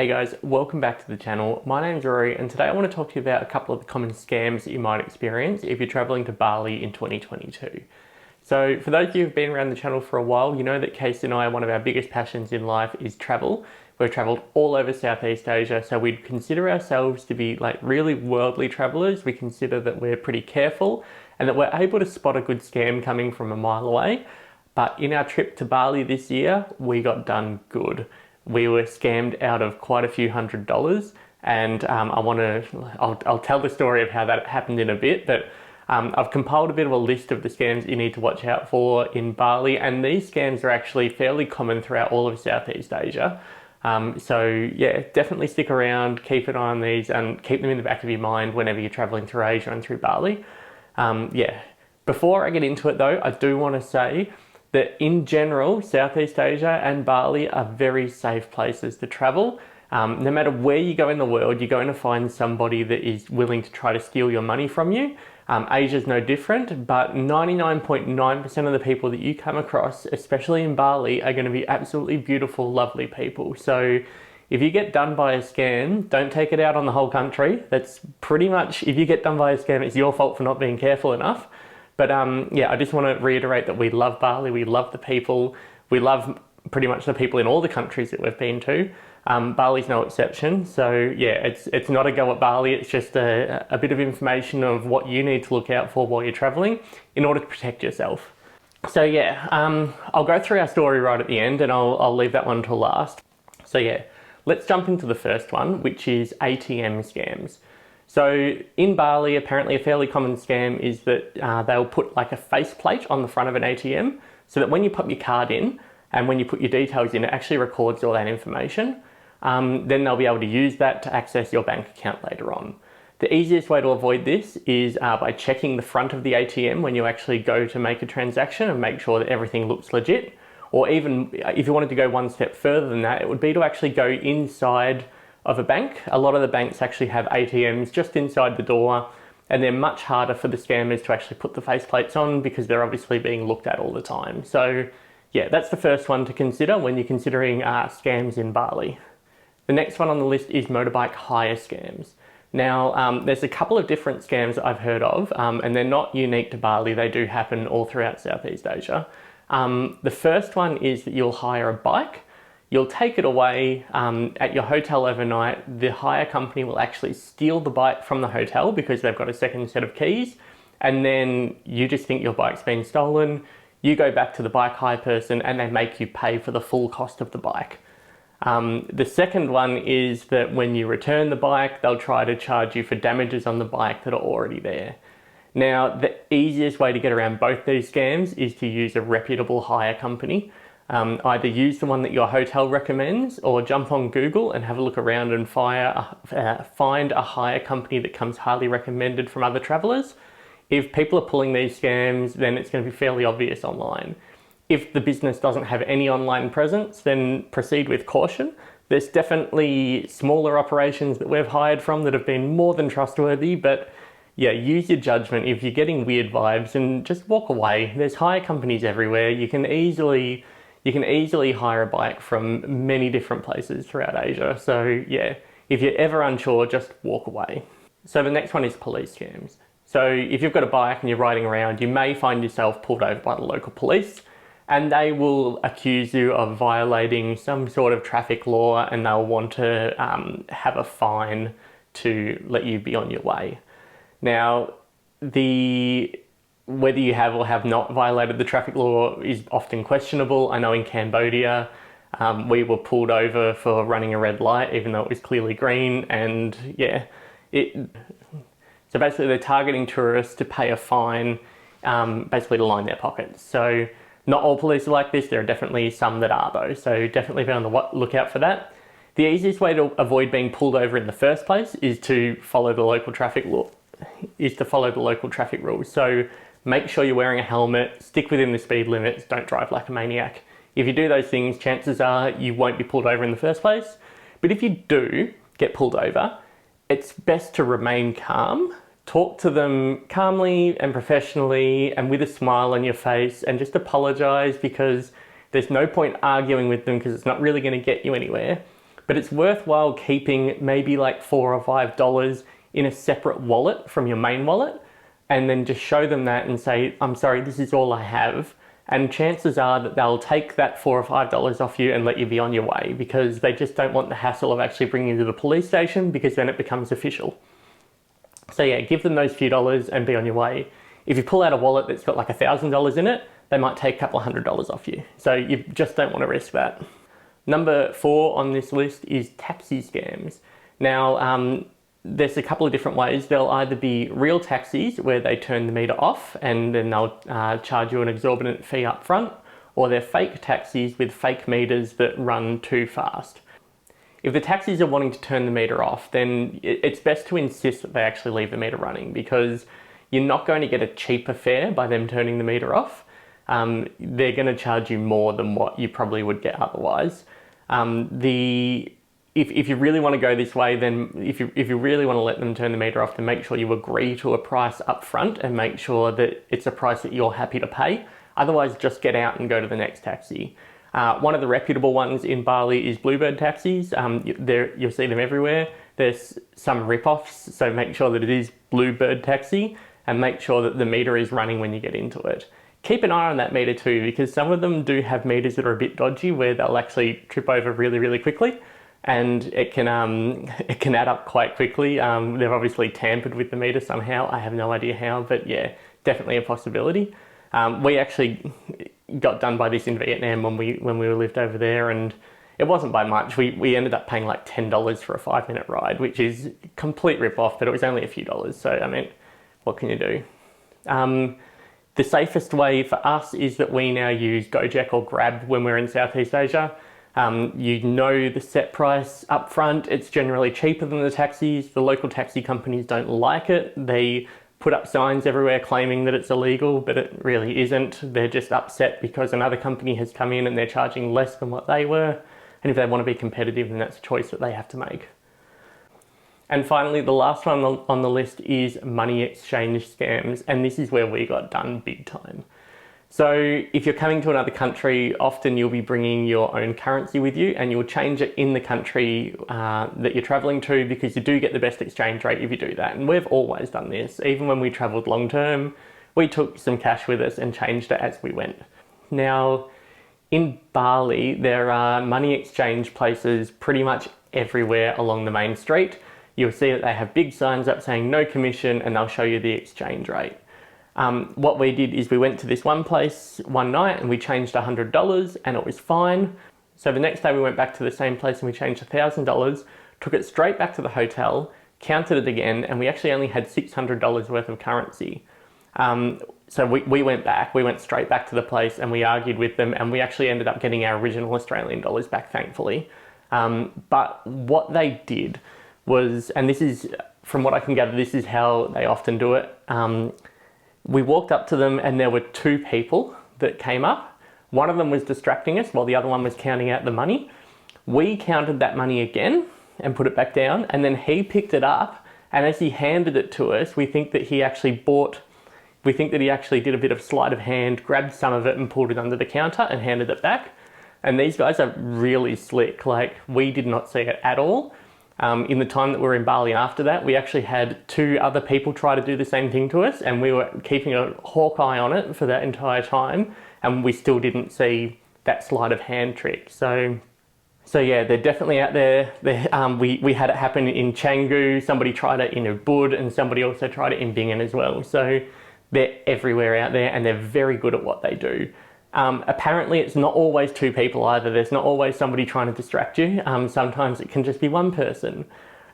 Hey guys, welcome back to the channel. My name's Rory and today I want to talk to you about a couple of the common scams that you might experience if you're traveling to Bali in 2022. So for those of you who've been around the channel for a while, you know that Casey and I, one of our biggest passions in life is travel. We've traveled all over Southeast Asia, so we'd consider ourselves to be like really worldly travelers. We consider that we're pretty careful and that we're able to spot a good scam coming from a mile away. But in our trip to Bali this year, we got done good. We were scammed out of quite a few $100s, and I'll tell the story of how that happened in a bit, but I've compiled a bit of a list of the scams you need to watch out for in Bali, and these scams are actually fairly common throughout all of Southeast Asia. So yeah, definitely stick around, keep an eye on these, and keep them in the back of your mind whenever you're traveling through Asia and through Bali. Yeah, before I get into it though, I do want to say that in general, Southeast Asia and Bali are very safe places to travel. No matter where you go in the world, you're going to find somebody that is willing to try to steal your money from you. Asia's no different, but 99.9% of the people that you come across, especially in Bali, are going to be absolutely beautiful, lovely people. So if you get done by a scam, don't take it out on the whole country. That's pretty much, if you get done by a scam, it's your fault for not being careful enough. But yeah, I just want to reiterate that we love Bali, we love the people, we love pretty much the people in all the countries that we've been to. Bali's no exception, so yeah, it's not a go at Bali, it's just a bit of information of what you need to look out for while you're traveling in order to protect yourself. So yeah, I'll go through our story right at the end and I'll leave that one till last. So yeah, let's jump into the first one, which is ATM scams. So in Bali, apparently a fairly common scam is that they'll put like a faceplate on the front of an ATM so that when you pop your card in and when you put your details in, it actually records all that information. Then they'll be able to use that to access your bank account later on. The easiest way to avoid this is by checking the front of the ATM when you actually go to make a transaction and make sure that everything looks legit. Or even if you wanted to go one step further than that, it would be to actually go inside of a bank. A lot of the banks actually have ATMs just inside the door, and they're much harder for the scammers to actually put the faceplates on because they're obviously being looked at all the time. So yeah, that's the first one to consider when you're considering scams in Bali. The next one on the list is motorbike hire scams. Now, there's a couple of different scams that I've heard of, and they're not unique to Bali. They do happen all throughout Southeast Asia. The first one is that you'll hire a bike. You'll take it away at your hotel overnight. The hire company will actually steal the bike from the hotel because they've got a second set of keys, and then you just think your bike's been stolen. You go back to the bike hire person and they make you pay for the full cost of the bike. The second one is that when you return the bike, they'll try to charge you for damages on the bike that are already there. Now, the easiest way to get around both these scams is to use a reputable hire company. Either use the one that your hotel recommends or jump on Google and have a look around and find a hire company that comes highly recommended from other travelers. If people are pulling these scams, then it's going to be fairly obvious online. If the business doesn't have any online presence, then proceed with caution. There's definitely smaller operations that we've hired from that have been more than trustworthy, but yeah, use your judgment. If you're getting weird vibes, and just walk away. There's hire companies everywhere. You can easily hire a bike from many different places throughout Asia. So yeah, if you're ever unsure, just walk away. So the next one is police scams. So if you've got a bike and you're riding around, you may find yourself pulled over by the local police, and they will accuse you of violating some sort of traffic law, and they'll want to have a fine to let you be on your way. Now, whether you have or have not violated the traffic law is often questionable. I know in Cambodia, we were pulled over for running a red light, even though it was clearly green, and yeah, so basically they're targeting tourists to pay a fine, basically to line their pockets. So not all police are like this. There are definitely some that are though. So definitely be on the lookout for that. The easiest way to avoid being pulled over in the first place is to follow the local traffic law, rules. So make sure you're wearing a helmet, stick within the speed limits, don't drive like a maniac. If you do those things, chances are you won't be pulled over in the first place. But if you do get pulled over, it's best to remain calm. Talk to them calmly and professionally and with a smile on your face, and just apologize, because there's no point arguing with them because it's not really going to get you anywhere. but it's worthwhile keeping maybe like $4 or $5 in a separate wallet from your main wallet, and then just show them that and say, I'm sorry, this is all I have. And chances are that they'll take that $4 or $5 off you and let you be on your way, because they just don't want the hassle of actually bringing you to the police station, because then it becomes official. So yeah, give them those few dollars and be on your way. If you pull out a wallet that's got like $1,000 in it, they might take a couple $100 off you. So you just don't want to risk that. Number 4 on this list is taxi scams. Now, there's a couple of different ways. There'll either be real taxis where they turn the meter off and then they'll charge you an exorbitant fee up front, or they're fake taxis with fake meters that run too fast. If the taxis are wanting to turn the meter off, then it's best to insist that they actually leave the meter running, because you're not going to get a cheaper fare by them turning the meter off. They're going to charge you more than what you probably would get otherwise. If you really want to go this way, then if you really want to let them turn the meter off, then make sure you agree to a price up front and make sure that it's a price that you're happy to pay. Otherwise, just get out and go to the next taxi. One of the reputable ones in Bali is Bluebird taxis. You'll see them everywhere. There's some rip-offs, so make sure that it is Bluebird taxi and make sure that the meter is running when you get into it. Keep an eye on that meter too, because some of them do have meters that are a bit dodgy where they'll actually trip over really, really quickly, and it can add up quite quickly. They've obviously tampered with the meter somehow. I have no idea how, but yeah, definitely a possibility. We actually got done by this in Vietnam when we lived over there, and it wasn't by much. We ended up paying like $10 for a 5-minute ride, which is complete rip-off, but it was only a few dollars. So, I mean, what can you do? The safest way for us is that we now use Gojek or Grab when we're in Southeast Asia. You know the set price up front. It's generally cheaper than the taxis. The local taxi companies don't like it. They put up signs everywhere claiming that it's illegal, but it really isn't. They're just upset because another company has come in and they're charging less than what they were. And if they want to be competitive, then that's a choice that they have to make. And finally, the last one on the list is money exchange scams. And this is where we got done big time. So if you're coming to another country, often you'll be bringing your own currency with you, and you'll change it in the country that you're traveling to, because you do get the best exchange rate if you do that. And we've always done this. Even when we traveled long term, we took some cash with us and changed it as we went. Now, in Bali, there are money exchange places pretty much everywhere along the main street. You'll see that they have big signs up saying no commission, and they'll show you the exchange rate. What we did is we went to this one place one night and we changed $100 and it was fine. So the next day we went back to the same place and we changed $1,000, took it straight back to the hotel, counted it again, and we actually only had $600 worth of currency. So we went straight back to the place and we argued with them, and we actually ended up getting our original Australian dollars back, thankfully. But what they did was, and this is, from what I can gather, this is how they often do it. We walked up to them and there were 2 people that came up. One of them was distracting us while the other one was counting out the money. We counted that money again and put it back down, and then he picked it up, and as he handed it to us, we think that he actually did a bit of sleight of hand, grabbed some of it and pulled it under the counter and handed it back. And these guys are really slick. Like, we did not see it at all. In the time that we were in Bali after that, we actually had 2 other people try to do the same thing to us, and we were keeping a hawk eye on it for that entire time, and we still didn't see that sleight of hand trick. So yeah, they're definitely out there. We had it happen in Canggu, somebody tried it in Ubud, and somebody also tried it in Bingen as well. So they're everywhere out there, and they're very good at what they do. Apparently it's not always 2 people either. There's not always somebody trying to distract you. Sometimes it can just be one person.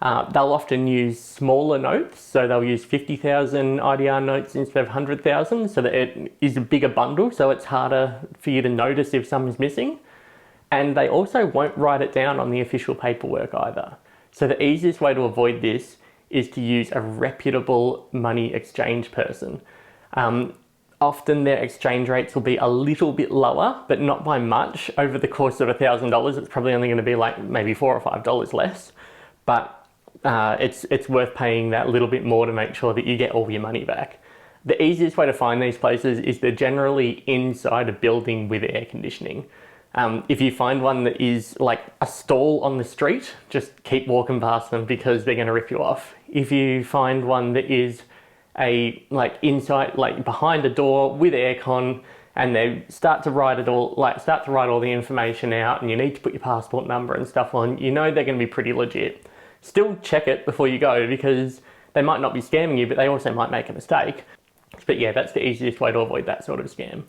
They'll often use smaller notes, so they'll use 50,000 IDR notes instead of 100,000, so that it is a bigger bundle, so it's harder for you to notice if something's missing. And they also won't write it down on the official paperwork either. So the easiest way to avoid this is to use a reputable money exchange person. Often their exchange rates will be a little bit lower, but not by much. Over the course of $1,000, it's probably only going to be like maybe $4 or $5 less. But it's worth paying that little bit more to make sure that you get all your money back. The easiest way to find these places is they're generally inside a building with air conditioning. If you find one that is like a stall on the street, just keep walking past them because they're going to rip you off. If you find one that is a like inside, like behind a door with aircon, and they start to write all the information out, and you need to put your passport number and stuff on, you know they're going to be pretty legit. Still check it before you go because they might not be scamming you, but they also might make a mistake. But yeah, that's the easiest way to avoid that sort of scam.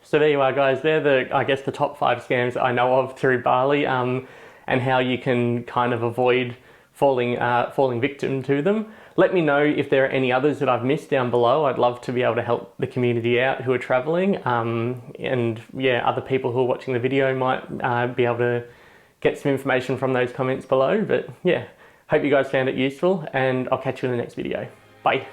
So there you are, guys. They're I guess the top 5 scams that I know of through Bali, and how you can kind of avoid falling victim to them. Let me know if there are any others that I've missed down below. I'd love to be able to help the community out who are traveling, and yeah, other people who are watching the video might be able to get some information from those comments below. But yeah, hope you guys found it useful, and I'll catch you in the next video. Bye.